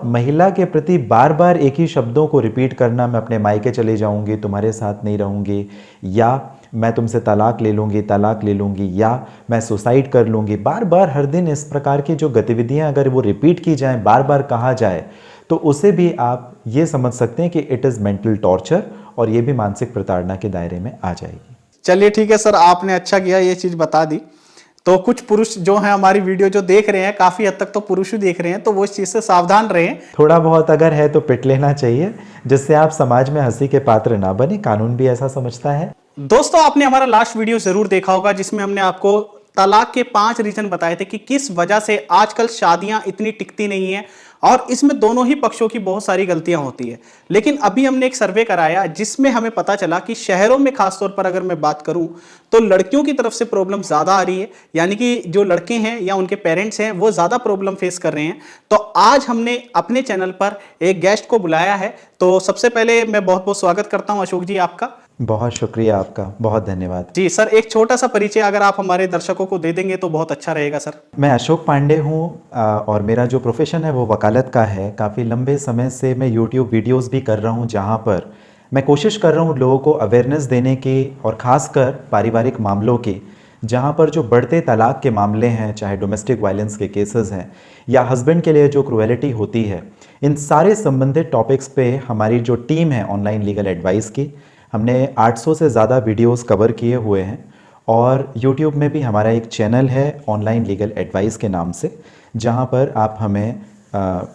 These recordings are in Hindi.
महिला के प्रति बार बार एक ही शब्दों को रिपीट करना, मैं अपने मायके चले जाऊंगी, तुम्हारे साथ नहीं रहूंगी, या मैं तुमसे तलाक ले लूंगी, या मैं सुसाइड कर लूंगी, बार बार हर दिन इस प्रकार की जो गतिविधियां अगर वो रिपीट की जाएं, बार बार कहा जाए, तो उसे भी आप ये समझ सकते हैं कि इट इज़ मेंटल टॉर्चर और ये भी मानसिक प्रताड़ना के दायरे में आ जाएगी। चलिए ठीक है सर, आपने अच्छा किया ये चीज बता दी। तो कुछ पुरुष जो हैं हमारी वीडियो जो देख रहे हैं, काफी हद तक तो पुरुष ही देख रहे हैं, तो वो इस चीज से सावधान रहें। थोड़ा बहुत अगर है तो पिट लेना चाहिए, जिससे आप समाज में हंसी के पात्र ना बने, कानून भी ऐसा समझता है। दोस्तों, आपने हमारा लास्ट वीडियो जरूर देखा होगा जिसमें हमने आपको तलाक के 5 रीजन बताए थे कि किस वजह से आजकल शादियां इतनी टिकती नहीं है, और इसमें दोनों ही पक्षों की बहुत सारी गलतियां होती है। लेकिन अभी हमने एक सर्वे कराया जिसमें हमें पता चला कि शहरों में खासतौर पर अगर मैं बात करूं तो लड़कियों की तरफ से प्रॉब्लम ज्यादा आ रही है, यानी कि जो लड़के हैं या उनके पेरेंट्स हैं वो ज्यादा प्रॉब्लम फेस कर रहे हैं। तो आज हमने अपने चैनल पर एक गेस्ट को बुलाया है। तो सबसे पहले मैं बहुत बहुत स्वागत करता हूं अशोक जी आपका। बहुत शुक्रिया आपका, बहुत धन्यवाद जी सर, एक छोटा सा परिचय अगर आप हमारे दर्शकों को दे देंगे तो बहुत अच्छा रहेगा सर। मैं अशोक पांडे हूँ और मेरा जो प्रोफेशन है वो वकालत का है। काफ़ी लंबे समय से मैं यूट्यूब वीडियोस भी कर रहा हूँ, जहाँ पर मैं कोशिश कर रहा हूँ लोगों को अवेयरनेस देने की, और ख़ासकर पारिवारिक मामलों की, जहाँ पर जो बढ़ते तलाक के मामले हैं, चाहे डोमेस्टिक वायलेंस के केसेस हैं या हस्बैंड के लिए जो क्रूएलिटी होती है, इन सारे संबंधित टॉपिक्स पे हमारी जो टीम है ऑनलाइन लीगल एडवाइस की, हमने 800 से ज़्यादा वीडियोस कवर किए हुए हैं। और यूट्यूब में भी हमारा एक चैनल है ऑनलाइन लीगल एडवाइस के नाम से, जहां पर आप हमें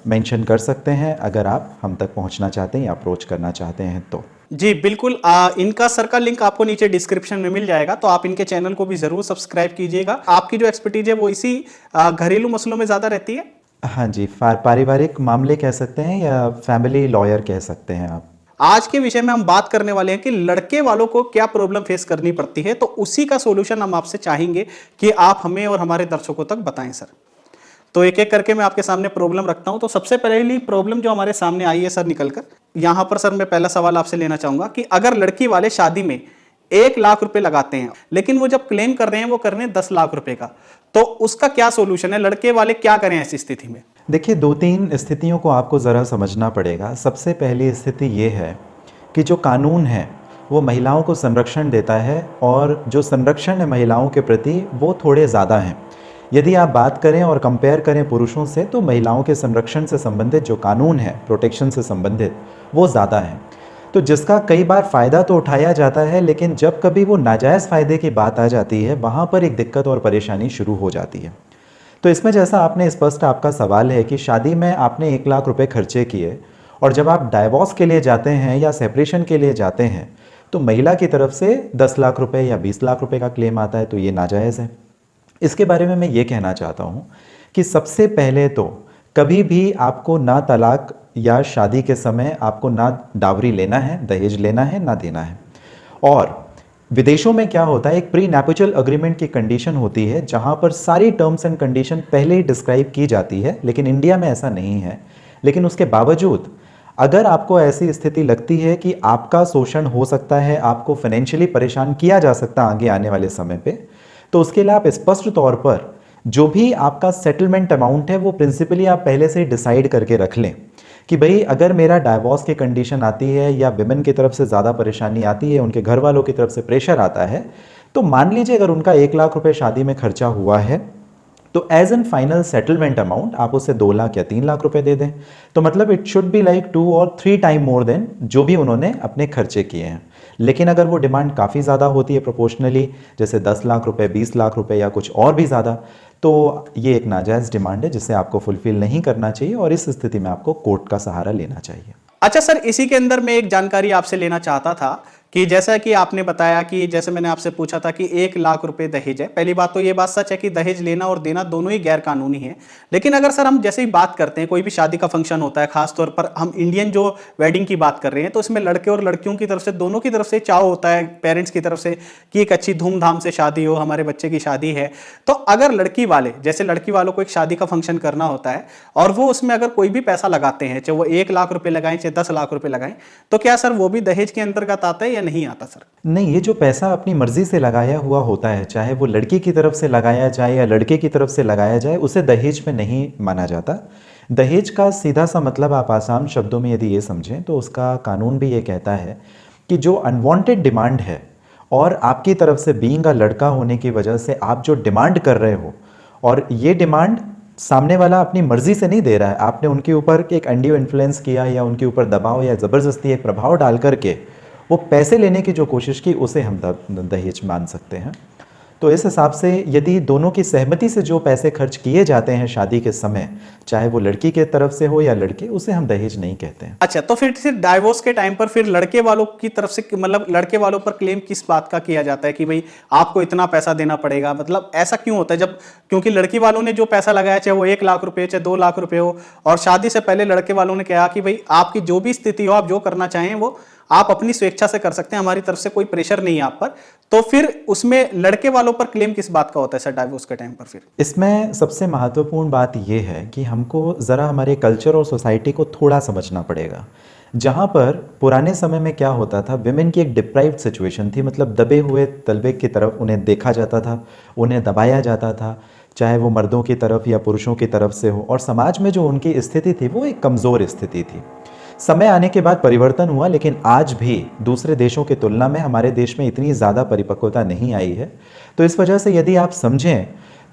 मेंशन कर सकते हैं अगर आप हम तक पहुंचना चाहते हैं या अप्रोच करना चाहते हैं तो। जी बिल्कुल, इनका सर का लिंक आपको नीचे डिस्क्रिप्शन में मिल जाएगा, तो आप इनके चैनल को भी जरूर सब्सक्राइब कीजिएगा। आपकी जो एक्सपर्टीज है वो इसी घरेलू मसलों में ज़्यादा रहती है। हाँ जी, पारिवारिक मामले कह सकते हैं या फैमिली लॉयर कह सकते हैं आप। आज के विषय में हम बात करने वाले हैं कि लड़के वालों को क्या प्रॉब्लम फेस करनी पड़ती है, तो उसी का सॉल्यूशन हम आपसे चाहेंगे कि आप हमें और हमारे दर्शकों तक बताएं सर। तो एक एक करके मैं आपके सामने प्रॉब्लम रखता हूं। तो सबसे पहली प्रॉब्लम जो हमारे सामने आई है सर निकलकर, यहां पर सर मैं पहला सवाल आपसे लेना चाहूंगा कि अगर लड़की वाले शादी में 1 लाख रुपए लगाते हैं, लेकिन वो जब क्लेम कर रहे हैं वो कर रहे हैं 10 लाख रुपए का, तो उसका क्या सोल्यूशन है? लड़के वाले क्या करें ऐसी स्थिति में? देखिए, 2-3 स्थितियों को आपको ज़रा समझना पड़ेगा। सबसे पहली स्थिति ये है कि जो कानून है वो महिलाओं को संरक्षण देता है, और जो संरक्षण है महिलाओं के प्रति वो थोड़े ज़्यादा हैं। यदि आप बात करें और कंपेयर करें पुरुषों से, तो महिलाओं के संरक्षण से संबंधित जो कानून है, प्रोटेक्शन से संबंधित, वो ज़्यादा है। तो जिसका कई बार फ़ायदा तो उठाया जाता है, लेकिन जब कभी वो नाजायज़ फ़ायदे की बात आ जाती है, वहाँ पर एक दिक्कत और परेशानी शुरू हो जाती है। तो इसमें जैसा आपने स्पष्ट, आपका सवाल है कि शादी में आपने 1 लाख रुपए खर्चे किए, और जब आप डाइवोर्स के लिए जाते हैं या सेपरेशन के लिए जाते हैं, तो महिला की तरफ से 10 लाख रुपए या 20 लाख रुपए का क्लेम आता है, तो ये नाजायज़ है। इसके बारे में मैं ये कहना चाहता हूँ कि सबसे पहले तो कभी भी आपको ना तलाक या शादी के समय आपको ना डावरी लेना है, दहेज लेना है, ना देना है। और विदेशों में क्या होता है, एक प्री नैपुचल अग्रीमेंट की कंडीशन होती है, जहाँ पर सारी टर्म्स एंड कंडीशन पहले ही डिस्क्राइब की जाती है, लेकिन इंडिया में ऐसा नहीं है। लेकिन उसके बावजूद अगर आपको ऐसी स्थिति लगती है कि आपका शोषण हो सकता है, आपको फाइनेंशियली परेशान किया जा सकता है आगे आने वाले समय पे, तो उसके लिए आप स्पष्ट तौर पर जो भी आपका सेटलमेंट अमाउंट है वो प्रिंसिपली आप पहले से डिसाइड करके रख लें कि भाई अगर मेरा डाइवोर्स की कंडीशन आती है या विमेन की तरफ से ज़्यादा परेशानी आती है, उनके घर वालों की तरफ से प्रेशर आता है, तो मान लीजिए अगर उनका 1 लाख रुपए शादी में खर्चा हुआ है, तो as an final settlement amount आप उसे 2 लाख या 3 लाख रुपए दे दें। तो मतलब इट शुड बी लाइक 2 और 3 टाइम मोर देन जो भी उन्होंने अपने खर्चे किए हैं। लेकिन अगर वो डिमांड काफ़ी ज़्यादा होती है प्रोपोर्शनली, जैसे 10 लाख रुपए, 20 लाख रुपए या कुछ और भी ज़्यादा, तो ये एक नाजायज़ डिमांड है जिसे आपको फुलफिल नहीं करना चाहिए, और इस स्थिति में आपको कोर्ट का सहारा लेना चाहिए। अच्छा सर, इसी के अंदर मैं एक जानकारी आपसे लेना चाहता था कि जैसा कि आपने बताया कि जैसे मैंने आपसे पूछा था कि 1 लाख रुपए दहेज है। पहली बात तो ये बात सच है कि दहेज लेना और देना दोनों ही गैर कानूनी है। लेकिन अगर सर हम जैसे ही बात करते हैं, कोई भी शादी का फंक्शन होता है, खासतौर पर हम इंडियन जो वेडिंग की बात कर रहे हैं, तो इसमें लड़के और लड़कियों की तरफ से, दोनों की तरफ से चाव होता है, पेरेंट्स की तरफ से, कि एक अच्छी धूमधाम से शादी हो, हमारे बच्चे की शादी है। तो अगर लड़की वाले, जैसे लड़की वालों को एक शादी का फंक्शन करना होता है और वो उसमें अगर कोई भी पैसा लगाते हैं, चाहे वो 1 लाख रुपए लगाएं चाहे 10 लाख रुपए लगाएं, तो क्या सर वो भी दहेज के अंतर्गत आता है या नहीं आता सर? नहीं, ये जो पैसा अपनी मर्जी से लगाया हुआ होता है, चाहे वो लड़की की तरफ से लगाया जाए या लड़के की तरफ से लगाया जाए, उसे दहेज में नहीं माना जाता। दहेज का सीधा सा मतलब आप आसान शब्दों में यदि ये समझें तो उसका कानून भी ये कहता है कि जो अनवांटेड डिमांड है और आपकी तरफ से बीइंग अ लड़का होने की वजह से आप जो डिमांड कर रहे हो और ये डिमांड सामने वाला अपनी मर्जी से नहीं दे रहा है, आपने उनके ऊपर एक अनड्यू इन्फ्लुएंस किया या उनके ऊपर दबाव या ज़बरदस्ती एक प्रभाव डाल करके वो पैसे लेने की जो कोशिश की, उसे हम दहेज मान सकते हैं। तो इस हिसाब से यदि दोनों की सहमति से जो पैसे खर्च किए जाते हैं शादी के समय, चाहे वो लड़की के तरफ से हो या लड़के, उसे हम दहेज नहीं कहते हैं। अच्छा, तो फिर डाइवोर्स के टाइम पर फिर लड़के वालों की तरफ से, मतलब लड़के वालों पर क्लेम किस बात का किया जाता है कि भाई आपको इतना पैसा देना पड़ेगा? मतलब ऐसा क्यों होता है? जब क्योंकि लड़की वालों ने जो पैसा लगाया, चाहे वो 1 लाख रुपए चाहे 2 लाख रुपए हो, और शादी से पहले लड़के वालों ने कहा कि भाई आपकी जो भी स्थिति हो, आप जो करना चाहें वो आप अपनी स्वेच्छा से कर सकते हैं, हमारी तरफ से कोई प्रेशर नहीं है आप पर, तो फिर उसमें लड़के वालों पर क्लेम किस बात का होता है सर डाइवोर्स के टाइम पर? फिर इसमें सबसे महत्वपूर्ण बात यह है कि हमको ज़रा हमारे कल्चर और सोसाइटी को थोड़ा समझना पड़ेगा। जहाँ पर पुराने समय में क्या होता था, विमेन की एक डिप्राइव्ड सिचुएशन थी, मतलब दबे हुए तलबे की तरफ उन्हें देखा जाता था, उन्हें दबाया जाता था, चाहे वो मर्दों की तरफ या पुरुषों की तरफ से हो, और समाज में जो उनकी स्थिति थी वो एक कमज़ोर स्थिति थी। समय आने के बाद परिवर्तन हुआ, लेकिन आज भी दूसरे देशों की तुलना में हमारे देश में इतनी ज़्यादा परिपक्वता नहीं आई है। तो इस वजह से यदि आप समझें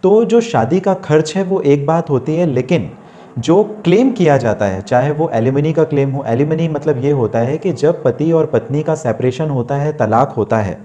तो जो शादी का खर्च है वो एक बात होती है, लेकिन जो क्लेम किया जाता है, चाहे वो एलिमनी का क्लेम हो, एलिमनी मतलब ये होता है कि जब पति और पत्नी का सेपरेशन होता है, तलाक होता है,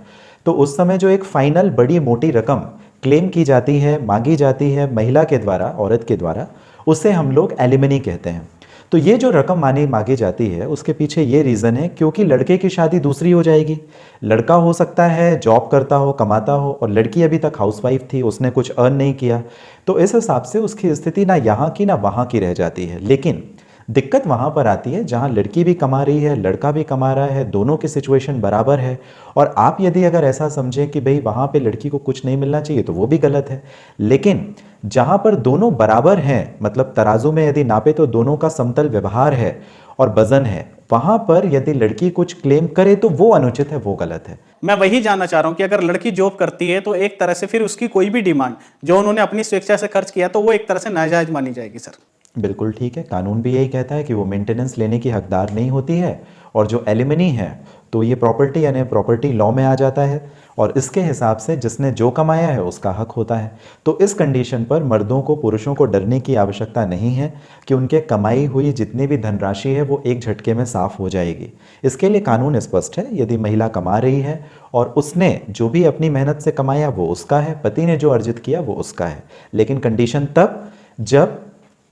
तो उस समय जो एक फाइनल बड़ी मोटी रकम क्लेम की जाती है, मांगी जाती है महिला के द्वारा, औरत के द्वारा, उसे हम लोग एलिमनी कहते हैं। तो ये जो रकम मांगी जाती है उसके पीछे ये रीज़न है क्योंकि लड़के की शादी दूसरी हो जाएगी। लड़का हो सकता है जॉब करता हो, कमाता हो, और लड़की अभी तक हाउसवाइफ थी, उसने कुछ अर्न नहीं किया, तो इस हिसाब से उसकी स्थिति ना यहाँ की ना वहाँ की रह जाती है। लेकिन दिक्कत वहाँ पर आती है जहाँ लड़की भी कमा रही है, लड़का भी कमा रहा है, दोनों की सिचुएशन बराबर है, और आप यदि अगर ऐसा समझें कि भाई वहाँ पे लड़की को कुछ नहीं मिलना चाहिए तो वो भी गलत है। लेकिन जहाँ पर दोनों बराबर हैं, मतलब तराजू में यदि नापे तो दोनों का समतल व्यवहार है और वजन है, वहाँ पर यदि लड़की कुछ क्लेम करे तो वो अनुचित है, वो गलत है। मैं वही जानना चाह रहा हूं कि अगर लड़की जॉब करती है तो एक तरह से फिर उसकी कोई भी डिमांड जो उन्होंने अपनी स्वेच्छा से खर्च किया तो वो एक तरह से नाजायज मानी जाएगी सर? बिल्कुल ठीक है, कानून भी यही कहता है कि वो मेंटेनेंस लेने की हकदार नहीं होती है, और जो एलिमनी है तो ये प्रॉपर्टी यानी प्रॉपर्टी लॉ में आ जाता है, और इसके हिसाब से जिसने जो कमाया है उसका हक होता है। तो इस कंडीशन पर मर्दों को, पुरुषों को डरने की आवश्यकता नहीं है कि उनके कमाई हुई जितनी भी धनराशि है वो एक झटके में साफ हो जाएगी। इसके लिए कानून स्पष्ट है, यदि महिला कमा रही है और उसने जो भी अपनी मेहनत से कमाया वो उसका है, पति ने जो अर्जित किया वो उसका है, लेकिन कंडीशन तब जब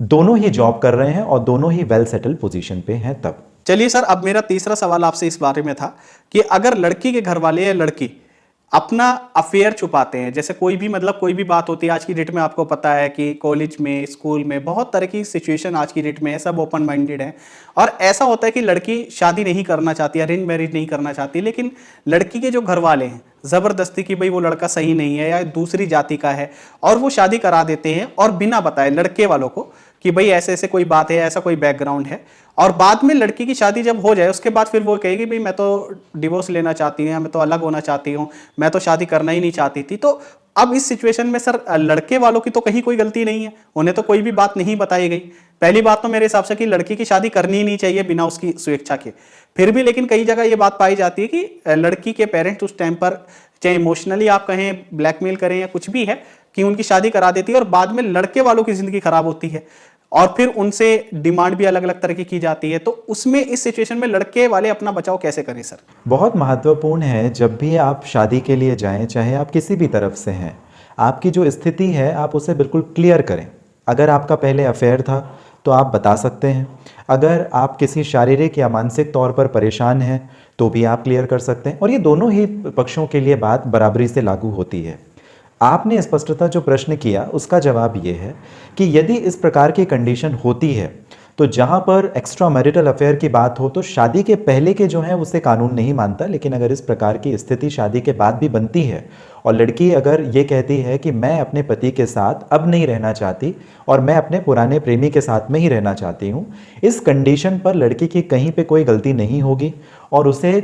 दोनों ही जॉब कर रहे हैं और दोनों ही वेल सेटल पोजीशन पे हैं तब। चलिए सर, अब मेरा तीसरा सवाल आपसे इस बारे में था कि अगर लड़की के घर वाले या लड़की अपना अफेयर छुपाते हैं, जैसे कोई भी मतलब कोई भी बात होती है आज की डेट में, आपको पता है कि कॉलेज में, स्कूल में बहुत तरह की सिचुएशन आज की डेट में है, सब ओपन माइंडेड है, और ऐसा होता है कि लड़की शादी नहीं करना चाहती, अरेंज मैरिज नहीं करना चाहती, लेकिन लड़की के जो घर वाले हैं ज़बरदस्ती कि भाई वो लड़का सही नहीं है या दूसरी जाति का है, और वो शादी करा देते हैं और बिना बताए लड़के वालों को कि भाई ऐसे ऐसे कोई बात है, ऐसा कोई बैकग्राउंड है, और बाद में लड़की की शादी जब हो जाए उसके बाद फिर वो कहेगी भाई मैं तो डिवोर्स लेना चाहती हूँ, मैं तो अलग होना चाहती हूँ, मैं तो शादी करना ही नहीं चाहती थी। तो अब इस सिचुएशन में सर लड़के वालों की तो कहीं कोई गलती नहीं है, उन्हें तो कोई भी बात नहीं बताई गई। पहली बात तो मेरे हिसाब से कि लड़की की शादी करनी ही नहीं चाहिए बिना उसकी स्वेच्छा के। फिर भी लेकिन कई जगह ये बात पाई जाती है कि लड़की के पेरेंट्स उस टाइम पर चाहे इमोशनली आप कहें, ब्लैकमेल करें या कुछ भी है, कि उनकी शादी करा देती है और बाद में लड़के वालों की जिंदगी खराब होती है, और फिर उनसे डिमांड भी अलग अलग तरह की जाती है। तो उसमें इस सिचुएशन में लड़के वाले अपना बचाव कैसे करें सर? बहुत महत्वपूर्ण है, जब भी आप शादी के लिए जाएं, चाहे आप किसी भी तरफ से हैं, आपकी जो स्थिति है आप उसे बिल्कुल क्लियर करें। अगर आपका पहले अफेयर था तो आप बता सकते हैं, अगर आप किसी शारीरिक या मानसिक तौर पर परेशान हैं तो भी आप क्लियर कर सकते हैं, और ये दोनों ही पक्षों के लिए बात बराबरी से लागू होती है। आपने स्पष्टता जो प्रश्न किया उसका जवाब ये है कि यदि इस प्रकार की कंडीशन होती है तो जहाँ पर एक्स्ट्रा मैरिटल अफेयर की बात हो तो शादी के पहले के जो है उसे कानून नहीं मानता, लेकिन अगर इस प्रकार की स्थिति शादी के बाद भी बनती है और लड़की अगर ये कहती है कि मैं अपने पति के साथ अब नहीं रहना चाहती और मैं अपने पुराने प्रेमी के साथ में ही रहना चाहती हूँ, इस कंडीशन पर लड़की की कहीं पे कोई गलती नहीं होगी और उसे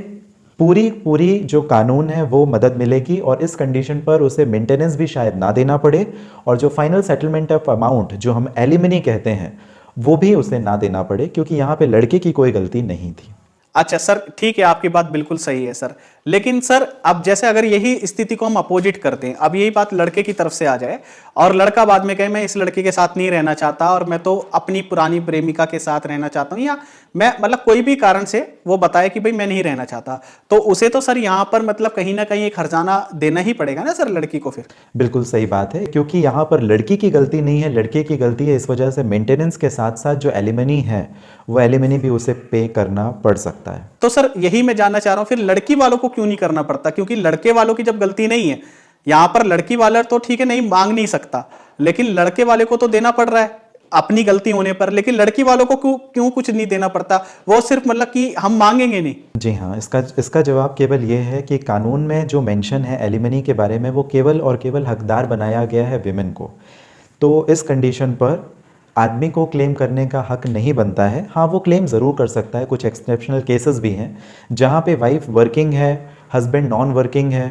पूरी जो कानून है वो मदद मिलेगी, और इस कंडीशन पर उसे मेंटेनेंस भी शायद ना देना पड़े, और जो फाइनल सेटलमेंट ऑफ अमाउंट जो हम एलिमनी कहते हैं वो भी उसे ना देना पड़े, क्योंकि यहाँ पे लड़के की कोई गलती नहीं थी। अच्छा सर, ठीक है, आपकी बात बिल्कुल सही है सर। लेकिन सर अब जैसे अगर यही स्थिति को हम अपोजिट करते हैं, अब यही बात लड़के की तरफ से आ जाए और लड़का बाद में कहे मैं इस लड़के के साथ नहीं रहना चाहता और मैं तो अपनी पुरानी प्रेमिका के साथ रहना चाहता हूं, या मैं मतलब कोई भी कारण से वो बताए कि भाई मैं नहीं रहना चाहता, तो उसे तो सर यहाँ पर मतलब कहीं ना कहीं एक हर्जाना देना ही पड़ेगा ना सर लड़की को फिर। बिल्कुल सही बात है, क्योंकि यहाँ पर लड़की की गलती नहीं है, लड़के की गलती है। इस वजह से मेंटेनेंस के साथ साथ जो एलिमनी है वो एलिमनी भी उसे पे करना पड़ सकता है। तो सर यही मैं जानना चाह रहा हूं फिर लड़की वालों को क्यों नहीं करना पड़ता, क्योंकि लड़के वालों की जब गलती नहीं है, यहां पर लड़की वाला तो ठीक है नहीं मांग नहीं सकता, लेकिन लड़के वाले को तो देना पड़ रहा है अपनी गलती होने पर, लेकिन लड़की वालों को क्यों कुछ नहीं देना पड़ता, वो सिर्फ मतलब कि हम मांगेंगे नहीं। जी हाँ, इसका जवाब केवल ये है कि कानून में जो मेंशन है एलिमनी के बारे में, वो केवल और केवल हकदार बनाया गया है विमेन को। तो इस कंडीशन पर आदमी को क्लेम करने का हक नहीं बनता है। हाँ, वो क्लेम ज़रूर कर सकता है, कुछ एक्सेप्शनल केसेस भी हैं जहाँ पे वाइफ वर्किंग है, हस्बैंड नॉन वर्किंग है,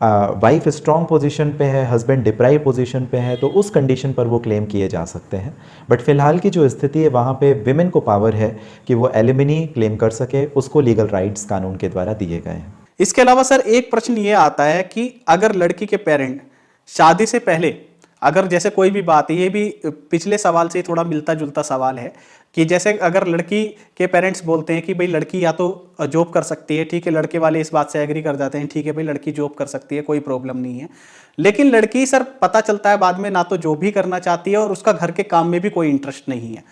वाइफ स्ट्रॉन्ग पोजीशन पे है, हस्बैंड डिप्राइव पोजीशन पे है, तो उस कंडीशन पर वो क्लेम किए जा सकते हैं। बट फिलहाल की जो स्थिति है वहाँ पे विमेन को पावर है कि वो एलिमनी क्लेम कर सके, उसको लीगल राइट्स कानून के द्वारा दिए गए हैं। इसके अलावा सर एक प्रश्न ये आता है कि अगर लड़की के पेरेंट शादी से पहले अगर जैसे कोई भी बात है, ये भी पिछले सवाल से थोड़ा मिलता जुलता सवाल है कि जैसे अगर लड़की के पेरेंट्स बोलते हैं कि भाई लड़की या तो जॉब कर सकती है, ठीक है, लड़के वाले इस बात से एग्री कर जाते हैं, ठीक है भाई लड़की जॉब कर सकती है, कोई प्रॉब्लम नहीं है, लेकिन लड़की सर पता चलता है बाद में ना तो जॉब भी करना चाहती है और उसका घर के काम में भी कोई इंटरेस्ट नहीं है,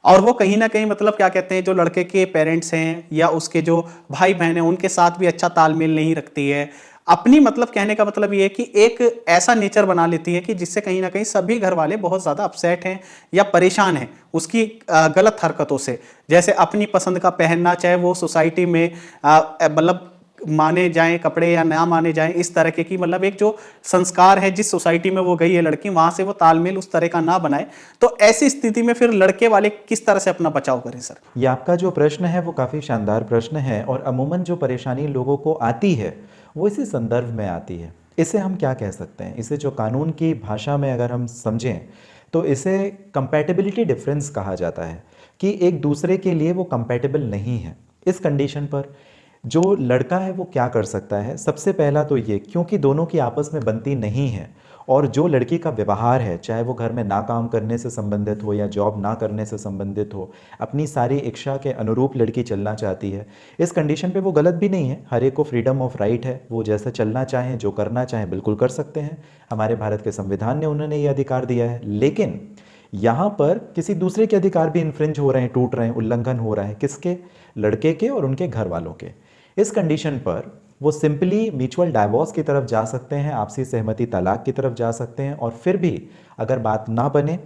और वो कहीं ना कहीं मतलब क्या कहते हैं जो लड़के के पेरेंट्स हैं या उसके जो भाई बहन हैं उनके साथ भी अच्छा तालमेल नहीं रखती है, अपनी मतलब कहने का मतलब ये है कि एक ऐसा नेचर बना लेती है कि जिससे कहीं ना कहीं सभी घर वाले बहुत ज़्यादा अपसेट हैं या परेशान हैं उसकी गलत हरकतों से, जैसे अपनी पसंद का पहनना, चाहे वो सोसाइटी में मतलब माने जाएं कपड़े या ना माने जाएं, इस तरह के की मतलब एक जो संस्कार है जिस सोसाइटी में वो गई है लड़की, वहां से वो तालमेल उस तरह का ना बनाए, तो ऐसी स्थिति में फिर लड़के वाले किस तरह से अपना बचाव करें सर? ये आपका जो प्रश्न है वो काफ़ी शानदार प्रश्न है, और अमूमन जो परेशानी लोगों को आती है वो इसी संदर्भ में आती है। इसे हम क्या कह सकते हैं, इसे जो कानून की भाषा में अगर हम समझें तो इसे कंपैटिबिलिटी डिफरेंस कहा जाता है, कि एक दूसरे के लिए वो कंपैटिबल नहीं है। इस कंडीशन पर जो लड़का है वो क्या कर सकता है, सबसे पहला तो ये, क्योंकि दोनों की आपस में बनती नहीं है और जो लड़की का व्यवहार है, चाहे वो घर में ना काम करने से संबंधित हो या जॉब ना करने से संबंधित हो, अपनी सारी इच्छा के अनुरूप लड़की चलना चाहती है, इस कंडीशन पे वो गलत भी नहीं है। हर एक को फ्रीडम ऑफ राइट है, वो जैसा चलना चाहें, जो करना चाहें बिल्कुल कर सकते हैं। हमारे भारत के संविधान ने उन्होंने ये अधिकार दिया है। लेकिन यहाँ पर किसी दूसरे के अधिकार भी इन्फ्रिंज हो रहे हैं, टूट रहे हैं, उल्लंघन हो रहा है, किसके? लड़के के और उनके घर वालों के। इस कंडीशन पर वो सिंपली म्यूचुअल डाइवोर्स की तरफ जा सकते हैं, आपसी सहमति तलाक की तरफ जा सकते हैं, और फिर भी अगर बात ना बने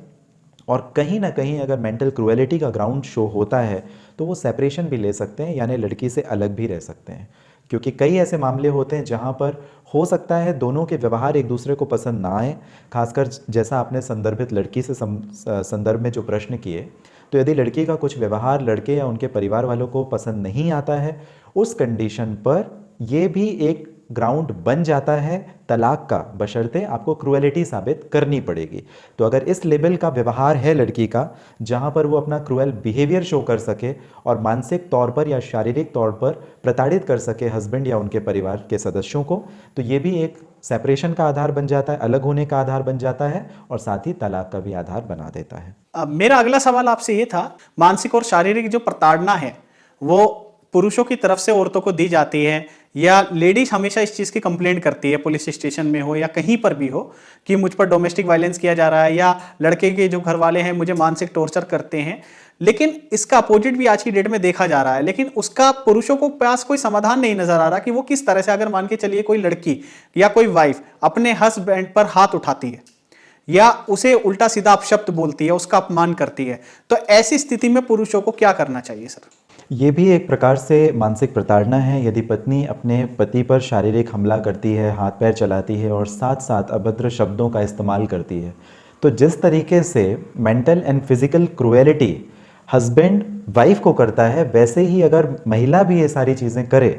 और कहीं ना कहीं अगर मेंटल क्रूएलिटी का ग्राउंड शो होता है तो वो सेपरेशन भी ले सकते हैं, यानी लड़की से अलग भी रह सकते हैं। क्योंकि कई ऐसे मामले होते हैं जहाँ पर हो सकता है दोनों के व्यवहार एक दूसरे को पसंद ना आए, खासकर जैसा आपने संदर्भित लड़की से संदर्भ में जो प्रश्न किए, तो यदि लड़की का कुछ व्यवहार लड़के या उनके परिवार वालों को पसंद नहीं आता है, उस कंडीशन पर यह भी एक ग्राउंड बन जाता है तलाक का, बशर्ते आपको क्रूएलिटी साबित करनी पड़ेगी। तो अगर इस लेवल का व्यवहार है लड़की का जहां पर वो अपना क्रूएल बिहेवियर शो कर सके और मानसिक तौर पर या शारीरिक तौर पर प्रताड़ित कर सके हस्बैंड या उनके परिवार के सदस्यों को, तो ये भी एक सेपरेशन का आधार बन जाता है, अलग होने का आधार बन जाता है, और साथ ही तलाक का भी आधार बना देता है। मेरा अगला सवाल आपसे ये था, मानसिक और शारीरिक जो प्रताड़ना है वो पुरुषों की तरफ से औरतों को दी जाती है, या लेडीज हमेशा इस चीज़ की कंप्लेंट करती है, पुलिस स्टेशन में हो या कहीं पर भी हो, कि मुझ पर डोमेस्टिक वायलेंस किया जा रहा है या लड़के के जो घर वाले हैं मुझे मानसिक टॉर्चर करते हैं, लेकिन इसका अपोजिट भी आज की डेट में देखा जा रहा है, लेकिन उसका पुरुषों को पास कोई समाधान नहीं नजर आ रहा कि वो किस तरह से, अगर मान के चलिए कोई लड़की या कोई वाइफ अपने हस्बैंड पर हाथ उठाती है या उसे उल्टा सीधा अपशब्द बोलती है, उसका अपमान करती है, तो ऐसी स्थिति में पुरुषों को क्या करना चाहिए सर? ये भी एक प्रकार से मानसिक प्रताड़ना है। यदि पत्नी अपने पति पर शारीरिक हमला करती है, हाथ पैर चलाती है और साथ साथ अभद्र शब्दों का इस्तेमाल करती है, तो जिस तरीके से mental and physical cruelty husband wife को करता है, वैसे ही अगर महिला भी ये सारी चीज़ें करे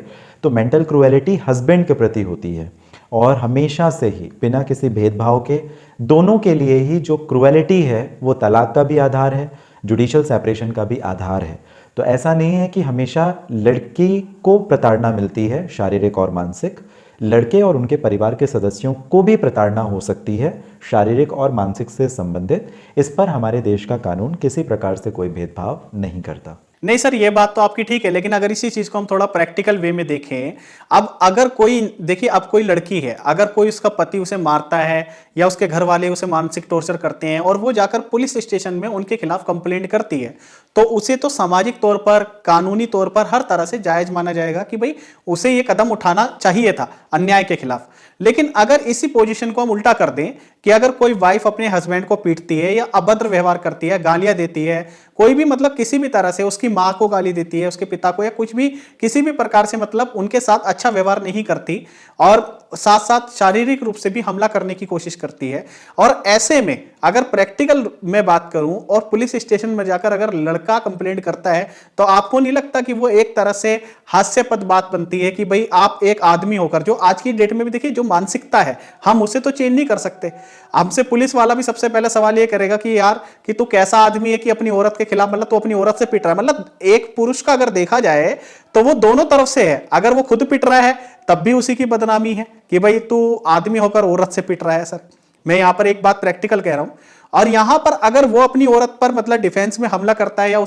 तो मेंटल क्रूएलिटी हस्बैंड के प्रति होती है। और हमेशा से ही बिना किसी भेदभाव के दोनों के लिए ही जो क्रूएलिटी है वो तलाक का भी आधार है, जुडिशल सेपरेशन का भी आधार है। तो ऐसा नहीं है कि हमेशा लड़की को प्रताड़ना मिलती है शारीरिक और मानसिक, लड़के और उनके परिवार के सदस्यों को भी प्रताड़ना हो सकती है शारीरिक और मानसिक से संबंधित। इस पर हमारे देश का कानून किसी प्रकार से कोई भेदभाव नहीं करता। नहीं सर, ये बात तो आपकी ठीक है, लेकिन अगर इसी चीज को हम थोड़ा प्रैक्टिकल वे में देखें, अब अगर कोई देखिए, अब कोई लड़की है, अगर कोई उसका पति उसे मारता है या उसके घर वाले उसे मानसिक टॉर्चर करते हैं और वो जाकर पुलिस स्टेशन में उनके खिलाफ कंप्लेंट करती है, तो उसे तो सामाजिक तौर पर, कानूनी तौर पर हर तरह से जायज माना जाएगा कि भाई उसे ये कदम उठाना चाहिए था अन्याय के खिलाफ। लेकिन अगर इसी पोजीशन को हम उल्टा कर दें कि अगर कोई वाइफ अपने हस्बैंड को पीटती है या अभद्र व्यवहार करती है, गालियां देती है, कोई भी मतलब किसी भी तरह से उसकी मां को गाली देती है, उसके पिता को, या कुछ भी किसी भी प्रकार से मतलब उनके साथ अच्छा व्यवहार नहीं करती और साथ साथ शारीरिक रूप से भी हमला करने की कोशिश करती है, और ऐसे में अगर प्रैक्टिकल में बात करूं और पुलिस स्टेशन में जाकर अगर लड़का कंप्लेंट करता है, तो आपको नहीं लगता कि वो एक तरह से हास्यास्पद बात बनती है कि भाई आप एक आदमी होकर, जो आज की डेट में भी देखिए जो मानसिकता है हम उसे तो चेंज नहीं कर सकते। हमसे पुलिस वाला भी सबसे पहले सवाल ये करेगा कि यार कि तू कैसा आदमी है कि अपनी औरत के खिलाफ, मतलब तू अपनी औरत से पिट रहा है। मतलब एक पुरुष का अगर देखा जाए तो वो दोनों तरफ से है, अगर वो खुद पिट रहा है तब भी उसी की बदनामी है कि भाई तू आदमी होकर औरत से पिट रहा है। सर मैं यहां पर एक बात प्रैक्टिकल कह रहा हूं, और यहां पर अगर वो अपनी औरत पर मतलब डिफेंस में हमला करता है या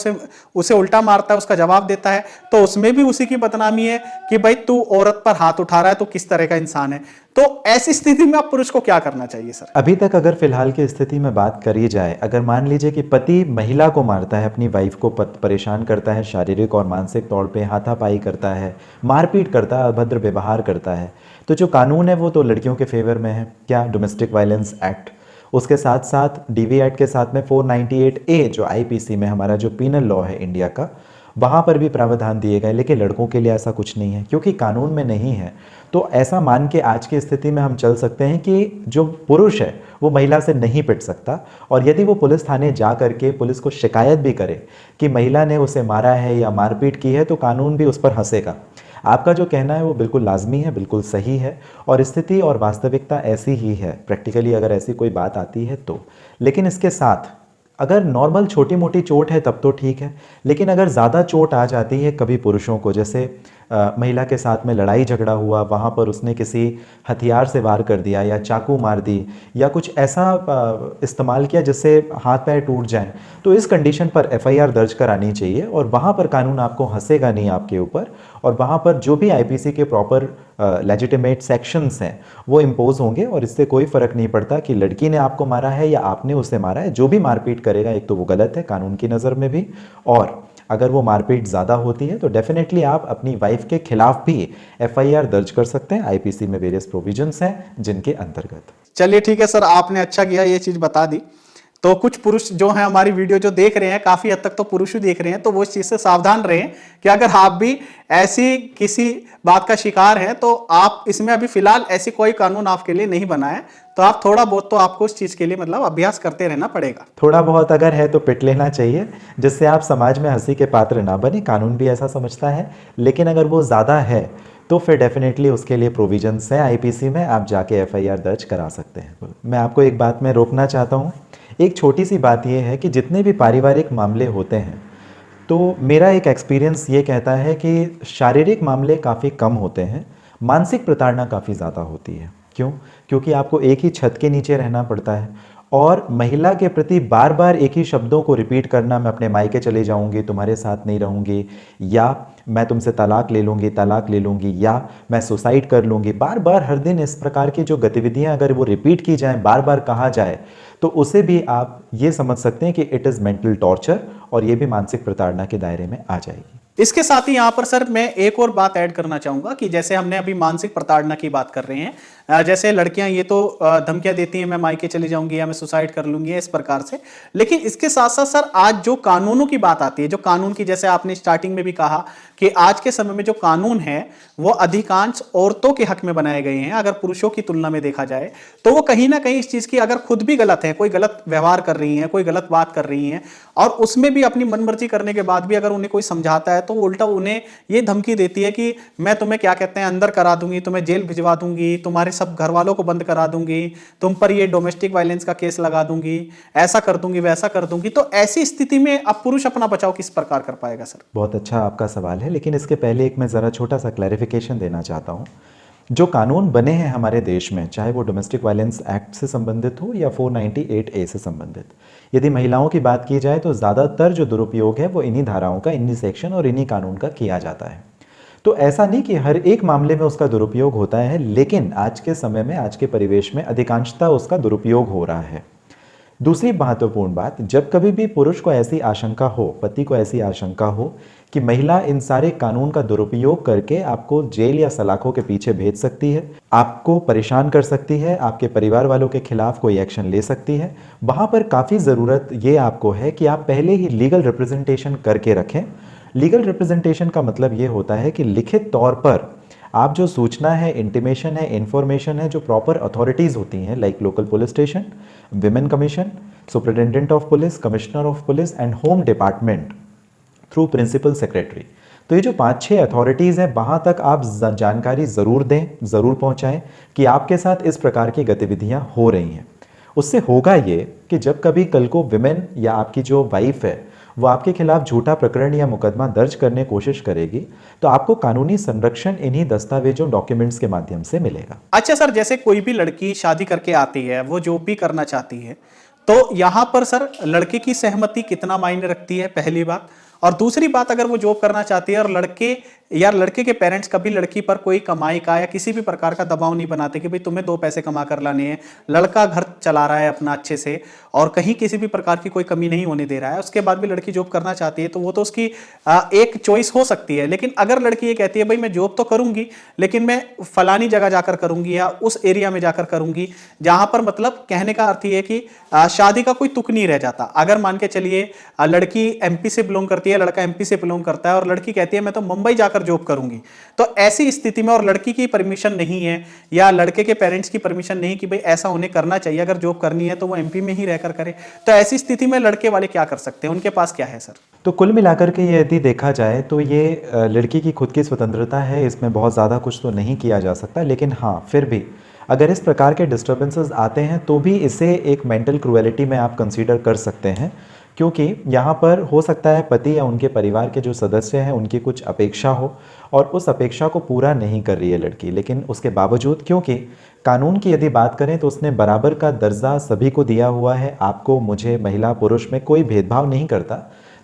उसे उल्टा मारता है, उसका जवाब देता है, तो उसमें भी उसी की बदनामी है कि भाई तू औरत पर हाथ उठा रहा है, तो किस तरह का इंसान है। तो ऐसी स्थिति में आप पुरुष को क्या करना चाहिए सर? अभी तक अगर फिलहाल की स्थिति में बात करी जाए, अगर मान लीजिए कि पति महिला को मारता है, अपनी वाइफ को परेशान करता है, शारीरिक और मानसिक तौर पे हाथापाई करता है, मारपीट करता है, अभद्र व्यवहार करता है, तो जो कानून है वो तो लड़कियों के फेवर में है। क्या? डोमेस्टिक वायलेंस एक्ट, उसके साथ साथ डीवी एक्ट के साथ में 498A जो आईपीसी में हमारा जो पीनल लॉ है इंडिया का, वहाँ पर भी प्रावधान दिए गए। लेकिन लड़कों के लिए ऐसा कुछ नहीं है, क्योंकि कानून में नहीं है। तो ऐसा मान के आज की स्थिति में हम चल सकते हैं कि जो पुरुष है वो महिला से नहीं पिट सकता, और यदि वो पुलिस थाने जा करके पुलिस को शिकायत भी करे कि महिला ने उसे मारा है या मारपीट की है, तो कानून भी उस पर हंसेगा। आपका जो कहना है वो बिल्कुल लाजमी है, बिल्कुल सही है, और स्थिति और वास्तविकता ऐसी ही है प्रैक्टिकली अगर ऐसी कोई बात आती है तो। लेकिन इसके साथ अगर नॉर्मल छोटी मोटी चोट है तब तो ठीक है, लेकिन अगर ज़्यादा चोट आ जाती है कभी पुरुषों को, जैसे महिला के साथ में लड़ाई झगड़ा हुआ, वहाँ पर उसने किसी हथियार से वार कर दिया या चाकू मार दी या कुछ ऐसा इस्तेमाल किया जिससे हाथ पैर टूट जाएं, तो इस कंडीशन पर एफआईआर दर्ज करानी चाहिए, और वहाँ पर कानून आपको हंसेगा नहीं आपके ऊपर, और वहाँ पर जो भी आईपीसी के प्रॉपर लेजिटिमेट सेक्शंस हैं वो इम्पोज होंगे, और इससे कोई फ़र्क नहीं पड़ता कि लड़की ने आपको मारा है या आपने उसे मारा है। जो भी मारपीट करेगा एक तो वो गलत है कानून की नज़र में भी, और अगर वो मारपीट ज़्यादा होती है तो डेफिनेटली आप अपनी वाइफ के खिलाफ भी एफआईआर दर्ज कर सकते हैं। आईपीसी में वेरियस प्रोविजंस हैं जिनके अंतर्गत। चलिए ठीक है सर, आपने अच्छा किया ये चीज बता दी। तो कुछ पुरुष जो हैं हमारी वीडियो जो देख रहे हैं, काफी हद तक तो पुरुष ही देख रहे हैं, तो वो इस चीज से सावधान रहें कि अगर आप भी ऐसी किसी बात का शिकार हैं तो आप इसमें अभी फिलहाल ऐसी कोई कानून आपके लिए नहीं बना है, तो आप थोड़ा बहुत तो आपको उस चीज के लिए मतलब अभ्यास करते रहना पड़ेगा। थोड़ा बहुत अगर है तो पिट लेना चाहिए, जिससे आप समाज में हंसी के पात्र ना बने, कानून भी ऐसा समझता है। लेकिन अगर वो ज़्यादा है तो फिर डेफिनेटली उसके लिए प्रोविजंस हैं आईपीसी में, आप जाके एफआईआर दर्ज करा सकते हैं। मैं आपको एक बात में रोकना चाहता हूँ। एक छोटी सी बात यह है कि जितने भी पारिवारिक मामले होते हैं, तो मेरा एक एक्सपीरियंस ये कहता है कि शारीरिक मामले काफ़ी कम होते हैं, मानसिक प्रताड़ना काफ़ी ज़्यादा होती है। क्यों? क्योंकि आपको एक ही छत के नीचे रहना पड़ता है, और महिला के प्रति बार बार एक ही शब्दों को रिपीट करना, मैं अपने मायके चले जाऊंगी, तुम्हारे साथ नहीं रहूंगी, या मैं तुमसे तलाक ले लूंगी, या मैं सुसाइड कर लूंगी, बार बार हर दिन इस प्रकार की जो गतिविधियां अगर वो रिपीट की जाएं, बार बार कहा जाए, तो उसे भी आप ये समझ सकते हैं कि इट इज़ मेंटल टॉर्चर, और ये भी मानसिक प्रताड़ना के दायरे में आ जाएगी। इसके साथ ही यहाँ पर सर मैं एक और बात ऐड करना चाहूंगा कि जैसे हमने अभी मानसिक प्रताड़ना की बात कर रहे हैं, जैसे लड़कियां ये तो धमकियां देती हैं मैं मायके चली जाऊंगी या मैं सुसाइड कर लूंगी इस प्रकार से, लेकिन इसके साथ साथ सर आज जो कानूनों की बात आती है, जो कानून की, जैसे आपने स्टार्टिंग में भी कहा कि आज के समय में जो कानून है वो अधिकांश औरतों के हक में बनाए गए हैं। अगर पुरुषों की तुलना में देखा जाए तो वो कहीं ना कहीं इस चीज की, अगर खुद भी गलत है, कोई गलत व्यवहार कर रही है, कोई गलत बात कर रही है, और उसमें भी अपनी मनमर्जी करने के बाद भी अगर उन्हें कोई समझाता है है तो उल्टा उन्हें ये धमकी देती है कि मैं तुम्हें क्या कहते हैं अंदर करा दूंगी, तुम्हें जेल भिजवा दूंगी, तुम्हारे सब घर वालों को बंद करा दूंगी, तुम पर ये डोमेस्टिक वायलेंस का केस लगा दूंगी, ऐसा कर दूंगी, वैसा कर दूंगी। तो ऐसी स्थिति में अब पुरुष अपना बचाव किस प्रकार कर पाएगा सर? बहुत अच्छा आपका सवाल है, लेकिन इसके पहले एक मैं ज़रा छोटा सा क्लैरिफिकेशन देना चाहता हूँ। जो कानून बने हैं हमारे देश में, चाहे वो डोमेस्टिक वायलेंस एक्ट से संबंधित हो या 498A से संबंधित, यदि महिलाओं की बात की जाए तो ज़्यादातर जो दुरुपयोग है वो इन्हीं धाराओं का, इन्हीं सेक्शन और इन्हीं कानून का किया जाता है। तो ऐसा नहीं कि हर एक मामले में उसका दुरुपयोग होता है, लेकिन आज के समय में, आज के परिवेश में अधिकांशतः उसका दुरुपयोग हो रहा है। दूसरी महत्वपूर्ण बात, जब कभी भी पुरुष को ऐसी आशंका हो, पति को ऐसी आशंका हो कि महिला इन सारे कानून का दुरुपयोग करके आपको जेल या सलाखों के पीछे भेज सकती है, आपको परेशान कर सकती है, आपके परिवार वालों के खिलाफ कोई एक्शन ले सकती है, वहाँ पर काफ़ी ज़रूरत ये आपको है कि आप पहले ही लीगल रिप्रेजेंटेशन करके रखें। लीगल रिप्रेजेंटेशन का मतलब ये होता है कि लिखित तौर पर आप जो सूचना है, इंटीमेशन है, इन्फॉर्मेशन है, जो प्रॉपर अथॉरिटीज़ होती हैं like local police station, women commission, superintendent of police, commissioner of police and home department through principal secretary, तो ये जो 5-6 अथॉरिटीज़ हैं, वहाँ तक आप जानकारी ज़रूर दें, ज़रूर पहुँचाएं कि आपके साथ इस प्रकार की गतिविधियाँ हो रही हैं। उससे होगा ये कि जब कभी कल को विमेन या आपकी जो वाइफ है वो आपके खिलाफ झूठा प्रकरण या मुकदमा दर्ज करने की कोशिश करेगी, तो आपको कानूनी संरक्षण इन्हीं दस्तावेजों, डॉक्यूमेंट्स के माध्यम से मिलेगा। अच्छा सर, जैसे कोई भी लड़की शादी करके आती है, वो जो भी करना चाहती है, तो यहाँ पर सर लड़के की सहमति कितना मायने रखती है, पहली बात। और दूसरी बात, अगर वो जॉब करना चाहती है और लड़के या लड़के के पेरेंट्स कभी लड़की पर कोई कमाई का या किसी भी प्रकार का दबाव नहीं बनाते कि भाई तुम्हें 2 पैसे कमा कर लाने हैं, लड़का घर चला रहा है अपना अच्छे से और कहीं किसी भी प्रकार की कोई कमी नहीं होने दे रहा है, उसके बाद भी लड़की जॉब करना चाहती है, तो वो तो उसकी एक चॉइस हो सकती है। लेकिन अगर लड़की ये कहती है भाई मैं जॉब तो करूंगी लेकिन मैं फलानी जगह जाकर करूंगी या उस एरिया में जाकर करूंगी, जहां पर मतलब कहने का अर्थ ये कि शादी का कोई तुक नहीं रह जाता। अगर मान के चलिए लड़की एमपी से बिलोंग करती है, लड़का एमपी से बिलोंग करता है और लड़की कहती है मैं तो मुंबई जाकर जॉब करूंगी, तो ऐसी स्थिति में और लड़की की परमिशन नहीं है या लड़के के पेरेंट्स की परमिशन नहीं कि भाई ऐसा उन्हें करना चाहिए, अगर जॉब करनी है तो वो एमपी में ही रहकर करे, तो ऐसी स्थिति में लड़के वाले क्या कर सकते हैं, उनके पास क्या है सर? तो कुल मिलाकर के यदि देखा जाए तो ये लड़की की खुद की स्वतंत्रता है, इसमें बहुत ज़्यादा कुछ तो नहीं किया जा सकता, लेकिन हाँ फिर भी अगर इस प्रकार के डिस्टर्बेंसेस आते हैं तो भी इसे एक मेंटल क्रुएलिटी में आप कंसीडर कर सकते हैं, क्योंकि यहाँ पर हो सकता है पति या उनके परिवार के जो सदस्य हैं उनकी कुछ अपेक्षा हो और उस अपेक्षा को पूरा नहीं कर रही है लड़की, लेकिन उसके बावजूद, क्योंकि कानून की यदि बात करें तो उसने बराबर का दर्जा सभी को दिया हुआ है, आपको, मुझे, महिला पुरुष में कोई भेदभाव नहीं करता,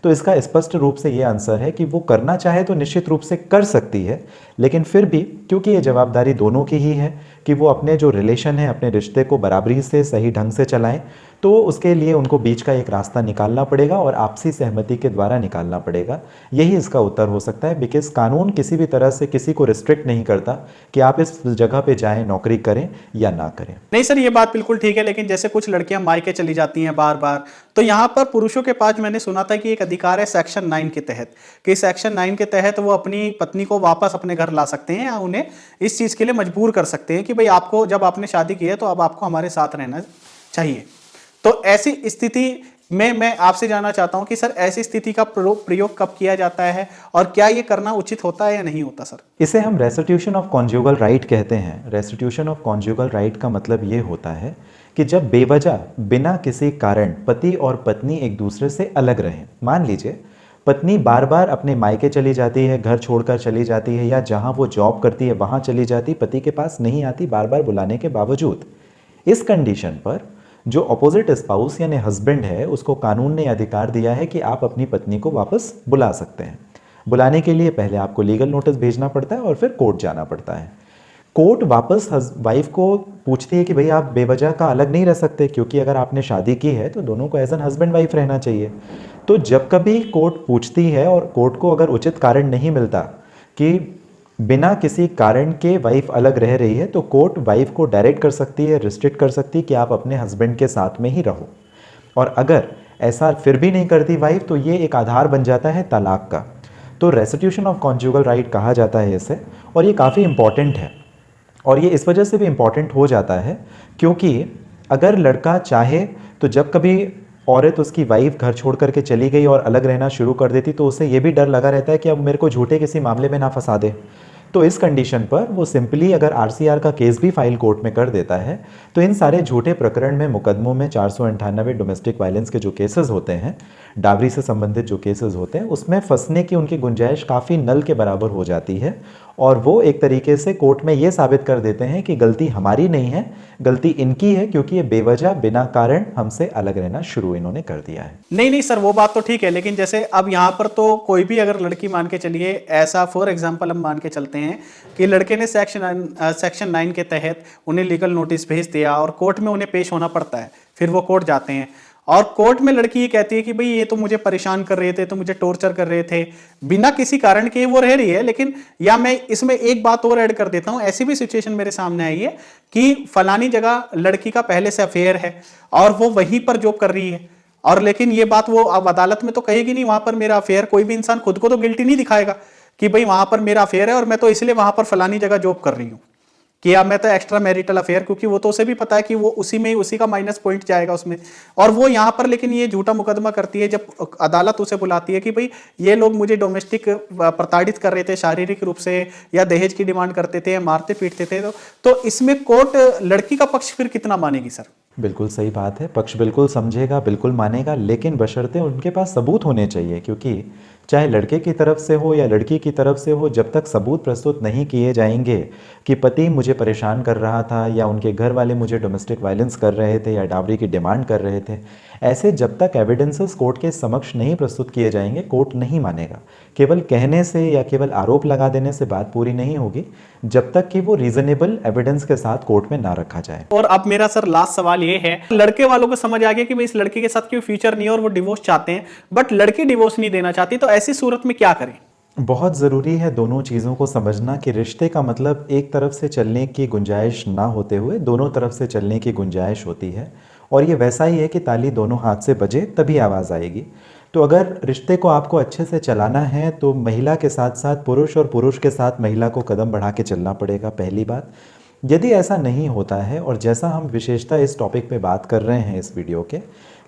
तो इसका स्पष्ट रूप से ये आंसर है कि वो करना चाहे तो निश्चित रूप से कर सकती है, लेकिन फिर भी क्योंकि ये जवाबदारी दोनों की ही है कि वो अपने जो रिलेशन है, अपने रिश्ते को बराबरी से, सही ढंग से चलाएं, तो उसके लिए उनको बीच का एक रास्ता निकालना पड़ेगा और आपसी सहमति के द्वारा निकालना पड़ेगा। यही इसका उत्तर हो सकता है, बिकॉज कानून किसी भी तरह से किसी को रिस्ट्रिक्ट नहीं करता कि आप इस जगह पे जाएं, नौकरी करें या ना करें। नहीं सर, ये बात बिल्कुल ठीक है, लेकिन जैसे कुछ लड़कियां मायके चली जाती हैं बार बार, तो यहाँ पर पुरुषों के पास मैंने सुना था कि एक अधिकार है सेक्शन 9 के तहत, कि सेक्शन 9 के तहत वो अपनी पत्नी को वापस अपने घर ला सकते हैं या उन्हें इस चीज के लिए मजबूर कर सकते हैं कि भाई आपको, जब आपने शादी की है तो अब आपको हमारे साथ रहना चाहिए। तो ऐसी स्थिति में मैं आपसे जानना चाहता हूं कि सर ऐसी स्थिति का प्रयोग कब किया जाता है और क्या ये करना उचित होता है या नहीं होता सर? इसे हम रेस्टिट्यूशन ऑफ कॉन्जुगल राइट कहते हैं। रेस्टिट्यूशन ऑफ कॉन्जुगल राइट का मतलब ये होता है कि जब बेवजह, बिना किसी कारण पति और पत्नी एक दूसरे से अलग रहें। मान लीजिए पत्नी बार बार अपने मायके चली जाती है, घर छोड़कर चली जाती है, या जहां वो जॉब करती है वहां चली जाती, पति के पास नहीं आती बार बार बुलाने के बावजूद। इस कंडीशन पर जो अपोजिट स्पाउस यानी हस्बैंड है, उसको कानून ने अधिकार दिया है कि आप अपनी पत्नी को वापस बुला सकते हैं। बुलाने के लिए पहले आपको लीगल नोटिस भेजना पड़ता है और फिर कोर्ट जाना पड़ता है। कोर्ट वापस वाइफ को पूछती है कि भाई आप बेवजह का अलग नहीं रह सकते, क्योंकि अगर आपने शादी की है तो दोनों को एज एन हस्बैंड वाइफ रहना चाहिए। तो जब कभी कोर्ट पूछती है और कोर्ट को अगर उचित कारण नहीं मिलता कि बिना किसी कारण के वाइफ अलग रह रही है, तो कोर्ट वाइफ को डायरेक्ट कर सकती है, रिस्ट्रिक्ट कर सकती है कि आप अपने हस्बैंड के साथ में ही रहो। और अगर ऐसा फिर भी नहीं करती वाइफ, तो ये एक आधार बन जाता है तलाक का। तो रेस्टिट्यूशन ऑफ कॉन्जुगल राइट कहा जाता है इसे, और ये काफ़ी इंपॉर्टेंट है। और ये इस वजह से भी इम्पॉर्टेंट हो जाता है क्योंकि अगर लड़का चाहे तो जब कभी औरत उसकी वाइफ घर छोड़ करके चली गई और अलग रहना शुरू कर देती तो उसे ये भी डर लगा रहता है कि अब मेरे को झूठे किसी मामले में ना फंसा दे। तो इस कंडीशन पर वो सिंपली अगर आरसीआर का केस भी फाइल कोर्ट में कर देता है तो इन सारे झूठे प्रकरण में मुकदमों में 498 डोमेस्टिक वायलेंस के जो केसेस होते हैं, डावरी से संबंधित जो केसेस होते हैं, उसमें फंसने की उनकी गुंजाइश काफ़ी नल के बराबर हो जाती है और वो एक तरीके से कोर्ट में ये साबित कर देते हैं कि गलती हमारी नहीं है, गलती इनकी है, क्योंकि ये बेवजह बिना कारण हमसे अलग रहना शुरू इन्होंने कर दिया है। नहीं सर, वो बात तो ठीक है, लेकिन जैसे अब यहाँ पर तो कोई भी अगर लड़की मान के चलिए, ऐसा फॉर एग्जांपल हम मान के चलते हैं कि लड़के ने सेक्शन 9 के तहत उन्हें लीगल नोटिस भेज दिया और कोर्ट में उन्हें पेश होना पड़ता है, फिर वो कोर्ट जाते हैं और कोर्ट में लड़की ये कहती है कि भाई ये तो मुझे परेशान कर रहे थे, तो मुझे टॉर्चर कर रहे थे, बिना किसी कारण के वो रह रही है। लेकिन या मैं इसमें एक बात और ऐड कर देता हूं, ऐसी भी सिचुएशन मेरे सामने आई है कि फलानी जगह लड़की का पहले से अफेयर है और वो वहीं पर जॉब कर रही है, और लेकिन ये बात वो अब अदालत में तो कहेगी नहीं वहां पर मेरा अफेयर। कोई भी इंसान खुद को तो गिल्टी नहीं दिखाएगा कि भाई वहां पर मेरा अफेयर है और मैं तो इसलिए वहां पर फलानी जगह जॉब कर रही हूं कि अब मैं तो एक्स्ट्रा मैरिटल अफेयर, क्योंकि वो तो उसे भी पता है कि वो उसी में उसी का माइनस पॉइंट जाएगा उसमें। और वो यहाँ पर लेकिन ये झूठा मुकदमा करती है जब अदालत उसे बुलाती है कि भाई ये लोग मुझे डोमेस्टिक प्रताड़ित कर रहे थे शारीरिक रूप से, या दहेज की डिमांड करते थे, या मारते पीटते थे। तो इसमें कोर्ट लड़की का पक्ष फिर कितना मानेगी सर? बिल्कुल सही बात है, पक्ष बिल्कुल समझेगा, बिल्कुल मानेगा, लेकिन बशर्ते उनके पास सबूत होने चाहिए, क्योंकि चाहे लड़के की तरफ से हो या लड़की की तरफ से हो, जब तक सबूत प्रस्तुत नहीं किए जाएंगे कि पति मुझे परेशान कर रहा था या उनके घर वाले मुझे डोमेस्टिक वायलेंस कर रहे थे या डावरी की डिमांड कर रहे थे, ऐसे जब तक एविडेंसेस कोर्ट के समक्ष नहीं प्रस्तुत किए जाएंगे, कोर्ट नहीं मानेगा। केवल कहने से या केवल आरोप लगा देने से बात पूरी नहीं होगी जब तक कि वो रीजनेबल एविडेंस के साथ कोर्ट में ना रखा जाए। और अब मेरा सर लास्ट सवाल ये है, लड़के वालों को समझ आ गया कि भाई इस लड़के के साथ कोई फ्यूचर नहीं है और वो डिवोर्स चाहते हैं, बट लड़की डिवोर्स नहीं देना चाहती, तो ऐसी सूरत में क्या करें? बहुत ज़रूरी है दोनों चीज़ों को समझना कि रिश्ते का मतलब एक तरफ से चलने की गुंजाइश ना होते हुए दोनों तरफ से चलने की गुंजाइश होती है, और ये वैसा ही है कि ताली दोनों हाथ से बजे तभी आवाज़ आएगी। तो अगर रिश्ते को आपको अच्छे से चलाना है तो महिला के साथ साथ पुरुष और पुरुष के साथ महिला को कदम बढ़ा के चलना पड़ेगा, पहली बात। यदि ऐसा नहीं होता है, और जैसा हम विशेषता इस टॉपिक पे बात कर रहे हैं इस वीडियो के,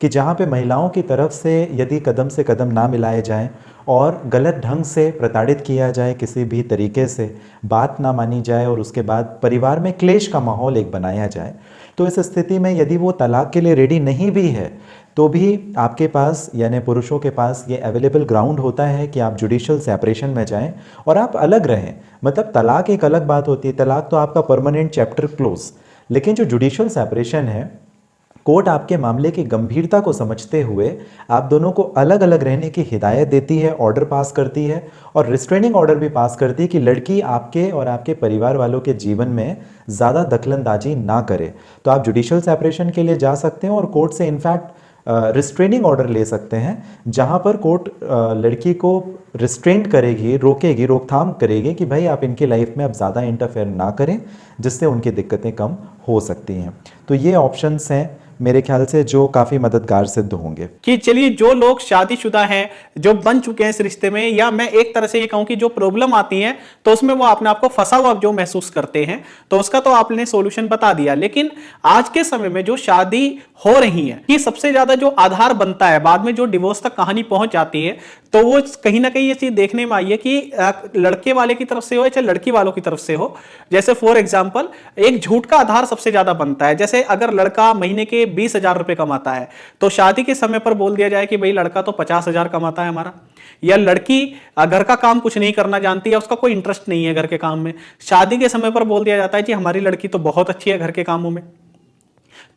कि जहाँ पे महिलाओं की तरफ से यदि कदम से कदम ना मिलाए जाएं और गलत ढंग से प्रताड़ित किया जाए, किसी भी तरीके से बात ना मानी जाए और उसके बाद परिवार में क्लेश का माहौल एक बनाया जाए, तो इस स्थिति में यदि वो तलाक के लिए रेडी नहीं भी है तो भी आपके पास यानी पुरुषों के पास ये अवेलेबल ग्राउंड होता है कि आप जुडिशियल सेपरेशन में जाएं और आप अलग रहें। मतलब तलाक एक अलग बात होती है, तलाक तो आपका परमानेंट चैप्टर क्लोज, लेकिन जो जुडिशियल सेपरेशन है, कोर्ट आपके मामले की गंभीरता को समझते हुए आप दोनों को अलग अलग रहने की हिदायत देती है, ऑर्डर पास करती है और रिस्ट्रेनिंग ऑर्डर भी पास करती है कि लड़की आपके और आपके परिवार वालों के जीवन में ज़्यादा दखलंदाजी ना करे। तो आप जुडिशियल सेपरेशन के लिए जा सकते हैं और कोर्ट से इनफैक्ट रिस्ट्रेनिंग ऑर्डर ले सकते हैं, जहां पर कोर्ट लड़की को रिस्ट्रेंट करेगी, रोकेगी, रोकथाम करेगी कि भाई आप इनकी लाइफ में अब ज़्यादा इंटरफेयर ना करें, जिससे उनकी दिक्कतें कम हो सकती हैं। तो ये ऑप्शंस हैं मेरे ख्याल से जो काफ़ी मददगार सिद्ध होंगे। कि चलिए जो लोग शादीशुदा हैं, जो बन चुके हैं इस रिश्ते में, या मैं एक तरह से ये कहूं कि जो प्रॉब्लम आती है तो उसमें वो अपने आप को फंसा हुआ जो महसूस करते हैं, तो उसका तो आपने सॉल्यूशन बता दिया। लेकिन आज के समय में जो शादी हो रही है, कि सबसे ज्यादा जो आधार बनता है, बाद में जो डिवोर्स तक कहानी पहुंच जाती है, तो वो कहीं ना कहीं ये चीज देखने में आई है कि लड़के वाले की तरफ से हो चाहे लड़की वालों की तरफ से हो, जैसे फॉर एग्जाम्पल एक झूठ का आधार सबसे ज्यादा बनता है। जैसे अगर लड़का महीने के 20,000 रुपए कमाता है तो शादी के समय पर बोल दिया जाए कि भाई लड़का तो 50,000 कमाता है हमारा, या लड़की घर का काम कुछ नहीं करना जानती है, उसका कोई इंटरेस्ट नहीं है घर के काम में, शादी के समय पर बोल दिया जाता है कि हमारी लड़की तो बहुत अच्छी है घर के कामों में।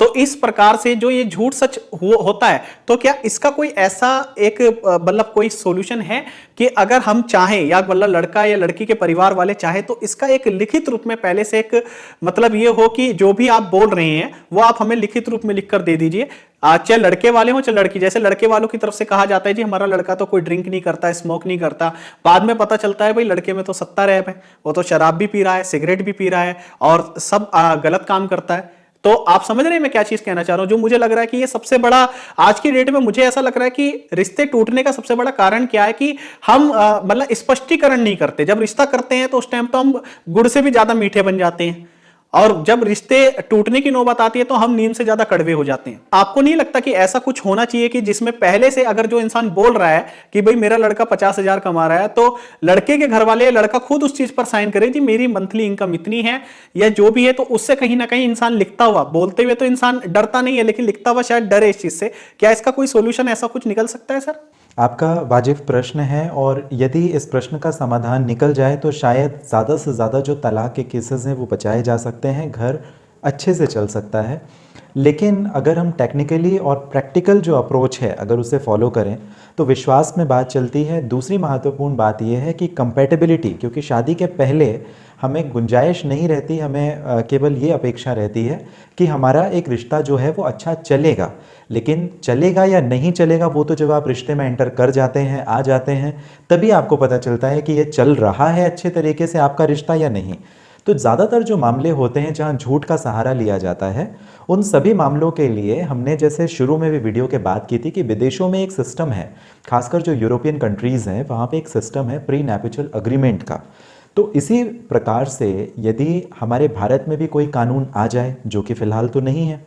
तो इस प्रकार से जो ये झूठ सच होता है, तो क्या इसका कोई ऐसा एक मतलब कोई सॉल्यूशन है कि अगर हम चाहें, या मतलब लड़का या लड़की के परिवार वाले चाहे, तो इसका एक लिखित रूप में पहले से एक मतलब ये हो कि जो भी आप बोल रहे हैं वो आप हमें लिखित रूप में लिखकर दे दीजिए, चाहे लड़के वाले हो चाहे लड़की। जैसे लड़के वालों की तरफ से कहा जाता है जी हमारा लड़का तो कोई ड्रिंक नहीं करता, स्मोक नहीं करता, बाद में पता चलता है भाई लड़के में तो 70 रैप है, वो तो शराब भी पी रहा है, सिगरेट भी पी रहा है और सब गलत काम करता है। तो आप समझ रहे हैं मैं क्या चीज कहना चाह रहा हूं? जो मुझे लग रहा है कि ये सबसे बड़ा आज की डेट में मुझे ऐसा लग रहा है कि रिश्ते टूटने का सबसे बड़ा कारण क्या है कि हम मतलब स्पष्टीकरण नहीं करते। जब रिश्ता करते हैं तो उस टाइम तो हम गुड़ से भी ज्यादा मीठे बन जाते हैं, और जब रिश्ते टूटने की नौबत आती है तो हम नीम से ज्यादा कड़वे हो जाते हैं। आपको नहीं लगता कि ऐसा कुछ होना चाहिए कि जिसमें पहले से अगर जो इंसान बोल रहा है कि भाई मेरा लड़का 50,000 कमा रहा है, तो लड़के के घर वाले, लड़का खुद उस चीज पर साइन करे जी मेरी मंथली इनकम इतनी है या जो भी है, तो उससे कहीं ना कहीं इंसान लिखता हुआ, बोलते हुए तो इंसान डरता नहीं है लेकिन लिखता हुआ शायद डरे इस चीज से। क्या इसका कोई सोल्यूशन ऐसा कुछ निकल सकता है सर? आपका वाजिब प्रश्न है, और यदि इस प्रश्न का समाधान निकल जाए तो शायद ज़्यादा से ज़्यादा जो तलाक के केसेस हैं वो बचाए जा सकते हैं, घर अच्छे से चल सकता है। लेकिन अगर हम टेक्निकली और प्रैक्टिकल जो अप्रोच है अगर उसे फॉलो करें तो विश्वास में बात चलती है। दूसरी महत्वपूर्ण बात यह है कि कंपैटिबिलिटी, क्योंकि शादी के पहले हमें गुंजाइश नहीं रहती, हमें केवल ये अपेक्षा रहती है कि हमारा एक रिश्ता जो है वो अच्छा चलेगा। लेकिन चलेगा या नहीं चलेगा वो तो जब आप रिश्ते में एंटर कर जाते हैं, आ जाते हैं, तभी आपको पता चलता है कि ये चल रहा है अच्छे तरीके से आपका रिश्ता या नहीं। तो ज़्यादातर जो मामले होते हैं जहाँ झूठ का सहारा लिया जाता है, उन सभी मामलों के लिए हमने जैसे शुरू में भी वीडियो के बात की थी कि विदेशों में एक सिस्टम है, खासकर जो यूरोपियन कंट्रीज़ हैं वहाँ पे एक सिस्टम है प्री नैप्यूचल अग्रीमेंट का। तो इसी प्रकार से यदि हमारे भारत में भी कोई कानून आ जाए, जो कि फ़िलहाल तो नहीं है,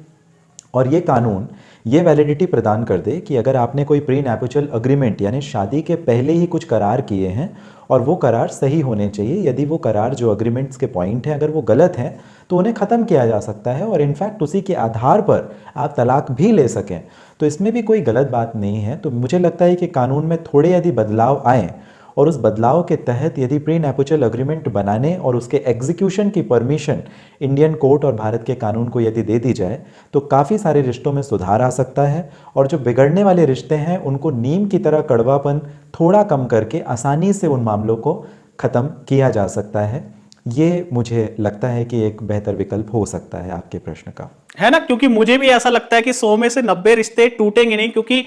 और ये कानून ये वैलिडिटी प्रदान कर दे कि अगर आपने कोई प्री नैप्यूचल अग्रीमेंट यानी शादी के पहले ही कुछ करार किए हैं और वो करार सही होने चाहिए, यदि वो करार जो अग्रीमेंट्स के पॉइंट हैं अगर वो गलत हैं तो उन्हें ख़त्म किया जा सकता है, और इनफैक्ट उसी के आधार पर आप तलाक भी ले सकें, तो इसमें भी कोई गलत बात नहीं है। तो मुझे लगता है कि कानून में थोड़े यदि बदलाव आएँ और उस बदलाव के तहत यदि प्री नैप्यूचल अग्रीमेंट बनाने और उसके एग्जीक्यूशन की परमिशन इंडियन कोर्ट और भारत के कानून को यदि दे दी जाए तो काफ़ी सारे रिश्तों में सुधार आ सकता है, और जो बिगड़ने वाले रिश्ते हैं उनको नीम की तरह कड़वापन थोड़ा कम करके आसानी से उन मामलों को ख़त्म किया जा सकता है। ये मुझे लगता है कि एक बेहतर विकल्प हो सकता है आपके प्रश्न का, है ना? क्योंकि मुझे भी ऐसा लगता है कि 100 में से 90 रिश्ते टूटेंगे नहीं, क्योंकि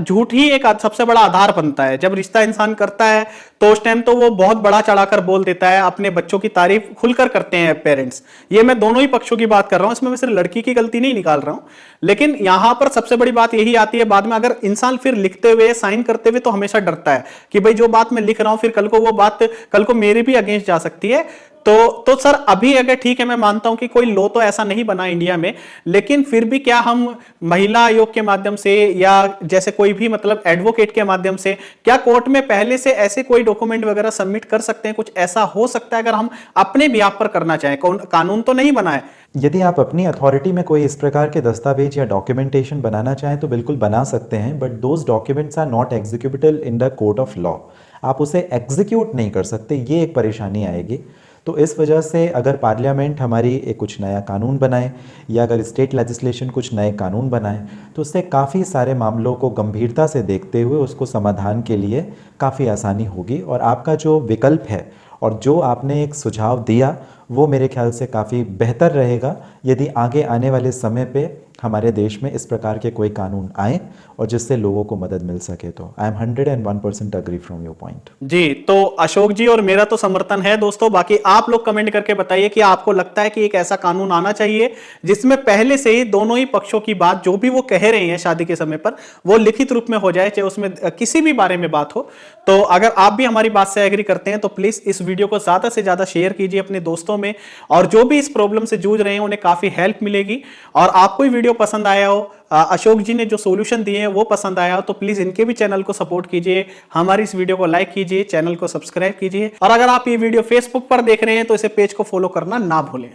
झूठ ही एक सबसे बड़ा आधार बनता है। जब रिश्ता इंसान करता है तो उस टाइम तो वो बहुत बड़ा चढ़ाकर बोल देता है, अपने बच्चों की तारीफ खुलकर करते हैं पेरेंट्स। ये मैं दोनों ही पक्षों की बात कर रहा हूं, इसमें मैं सिर्फ लड़की की गलती नहीं निकाल रहा हूं। लेकिन यहां पर सबसे बड़ी बात यही आती है बाद में, अगर इंसान फिर लिखते हुए, साइन करते हुए तो हमेशा डरता है कि भाई जो बात मैं लिख रहा हूं फिर कल को वो बात कल को मेरे भी अगेंस्ट जा सकती है। तो सर अभी अगर ठीक है, मैं मानता हूं कि कोई लॉ तो ऐसा नहीं बना इंडिया में, लेकिन फिर भी क्या हम महिला आयोग के माध्यम से या जैसे कोई भी मतलब एडवोकेट के माध्यम से क्या कोर्ट में पहले से ऐसे कोई डॉक्यूमेंट वगैरह सबमिट कर सकते हैं? कुछ ऐसा हो सकता है अगर हम अपने बिहाफ पर करना चाहें? कानून तो नहीं बना है। यदि आप अपनी अथॉरिटी में कोई इस प्रकार के दस्तावेज या डॉक्यूमेंटेशन बनाना चाहें तो बिल्कुल बना सकते हैं, but those documents are not executable in the court of law. आप उसे एग्जीक्यूट नहीं कर सकते, ये एक परेशानी आएगी। तो इस वजह से अगर पार्लियामेंट हमारी एक कुछ नया कानून बनाए या अगर स्टेट लेजिस्लेशन कुछ नए कानून बनाए तो उससे काफ़ी सारे मामलों को गंभीरता से देखते हुए उसको समाधान के लिए काफ़ी आसानी होगी। और आपका जो विकल्प है और जो आपने एक सुझाव दिया वो मेरे ख्याल से काफ़ी बेहतर रहेगा यदि आगे आने वाले समय पे हमारे देश में इस प्रकार के कोई कानून आए और जिससे लोगों को मदद मिल सके। तो I am 101% agree from your point. जी, तो अशोक जी और मेरा तो समर्थन है दोस्तों। बाकी आप लोग कमेंट करके बताइए कि आपको लगता है कि एक ऐसा कानून आना चाहिए जिसमें पहले से ही दोनों ही पक्षों की बात जो भी वो कह रहे हैं शादी के समय पर वो लिखित रूप में हो जाए, चाहे उसमें किसी भी बारे में बात हो। तो अगर आप भी हमारी बात से एग्री करते हैं तो प्लीज इस वीडियो को ज्यादा से ज्यादा शेयर कीजिए अपने दोस्तों में, और जो भी इस प्रॉब्लम से जूझ रहे हैं उन्हें काफी हेल्प मिलेगी। और आपको वीडियो पसंद आया हो, अशोक जी ने जो सॉल्यूशन दिए हैं वो पसंद आया हो, तो प्लीज इनके भी चैनल को सपोर्ट कीजिए, हमारी इस वीडियो को लाइक कीजिए, चैनल को सब्सक्राइब कीजिए, और अगर आप ये वीडियो फेसबुक पर देख रहे हैं तो इसे पेज को फॉलो करना ना भूलें।